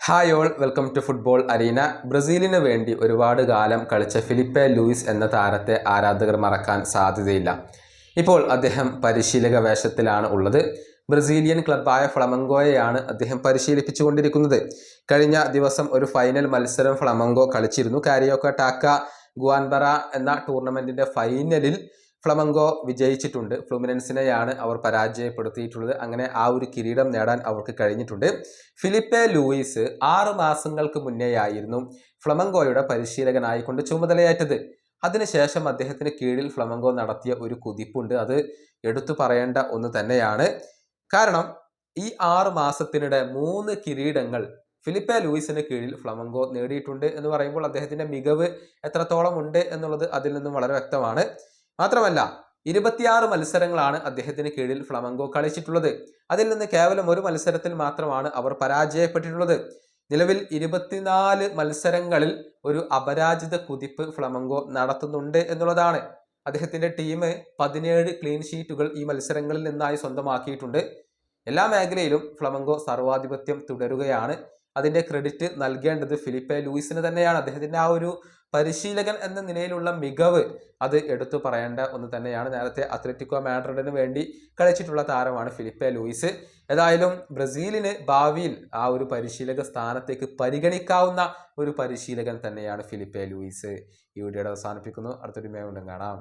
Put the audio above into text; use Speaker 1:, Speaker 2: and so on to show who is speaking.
Speaker 1: Hi all, welcome to football arena. ബ്രസീലിന് വേണ്ടി ഒരുപാട് കാലം കളിച്ച ഫിലിപ്പെ ലൂയിസ് എന്ന താരത്തെ ആരാധകർ മറക്കാൻ സാധ്യതയില്ല. ഇപ്പോൾ അദ്ദേഹം പരിശീലക വേഷത്തിലാണ് ഉള്ളത്. ബ്രസീലിയൻ ക്ലബ്ബായ ഫ്ലമംഗോയെയാണ് അദ്ദേഹം പരിശീലിപ്പിച്ചുകൊണ്ടിരിക്കുന്നത്. കഴിഞ്ഞ ദിവസം ഒരു ഫൈനൽ മത്സരം ഫ്ലമംഗോ കളിച്ചിരുന്നു. കാരിയോക്ക ടാക്ക ഗുവാൻബറ എന്ന ടൂർണമെൻറ്റിൻ്റെ ഫൈനലിൽ ഫ്ലമംഗോ വിജയിച്ചിട്ടുണ്ട്. ഫ്ലുമിനൻസിനെയാണ് അവർ പരാജയപ്പെടുത്തിയിട്ടുള്ളത്. അങ്ങനെ ആ ഒരു കിരീടം നേടാൻ അവർക്ക് കഴിഞ്ഞിട്ടുണ്ട്. ഫിലിപ്പെ ലൂയിസ് 6 മാസങ്ങൾക്ക് മുന്നേയായിരുന്നു ഫ്ലമംഗോയുടെ പരിശീലകനായിക്കൊണ്ട് ചുമതലയേറ്റത്. അതിനുശേഷം അദ്ദേഹത്തിന് കീഴിൽ ഫ്ലമംഗോ നടത്തിയ ഒരു കുതിപ്പുണ്ട്. അത് എടുത്തു പറയേണ്ട ഒന്ന് തന്നെയാണ്. കാരണം ഈ 6 മാസത്തിനിടെ 3 കിരീടങ്ങൾ ഫിലിപ്പെ ലൂയിസിന് കീഴിൽ ഫ്ലമംഗോ നേടിയിട്ടുണ്ട് എന്ന് പറയുമ്പോൾ അദ്ദേഹത്തിൻ്റെ മികവ് എത്രത്തോളം ഉണ്ട് എന്നുള്ളത് അതിൽ നിന്നും വളരെ വ്യക്തമാണ്. മാത്രമല്ല 26 മത്സരങ്ങളാണ് അദ്ദേഹത്തിന് കീഴിൽ ഫ്ലമംഗോ കളിച്ചിട്ടുള്ളത്. അതിൽ നിന്ന് കേവലം ഒരു മത്സരത്തിൽ മാത്രമാണ് അവർ പരാജയപ്പെട്ടിട്ടുള്ളത്. നിലവിൽ 24 മത്സരങ്ങളിൽ ഒരു അപരാജിത കുതിപ്പ് ഫ്ലമംഗോ നടത്തുന്നുണ്ട് എന്നുള്ളതാണ്. അദ്ദേഹത്തിൻ്റെ ടീം 17 ക്ലീൻ ഷീറ്റുകൾ ഈ മത്സരങ്ങളിൽ നിന്നായി സ്വന്തമാക്കിയിട്ടുണ്ട്. എല്ലാ മേഖലയിലും ഫ്ലമംഗോ സർവാധിപത്യം തുടരുകയാണ്. അതിൻ്റെ ക്രെഡിറ്റ് നൽകേണ്ടത് ഫിലിപ്പെ ലൂയിസിന് തന്നെയാണ്. അദ്ദേഹത്തിൻ്റെ ആ ഒരു പരിശീലകൻ എന്ന നിലയിലുള്ള മികവ് അത് എടുത്തു പറയേണ്ട ഒന്ന് തന്നെയാണ്. നേരത്തെ അത്ലറ്റിക്കോ മാഡ്രിഡിന് വേണ്ടി കളിച്ചിട്ടുള്ള താരമാണ് ഫിലിപ്പെ ലൂയിസ്. ഏതായാലും ബ്രസീലിന് ഭാവിയിൽ ആ ഒരു പരിശീലക സ്ഥാനത്തേക്ക് പരിഗണിക്കാവുന്ന ഒരു പരിശീലകൻ തന്നെയാണ് ഫിലിപ്പെ ലൂയിസ്. ഈ വീഡിയോയുടെ അവസാനിപ്പിക്കുന്നു. അടുത്തൊരു വീണ്ടും കാണാം.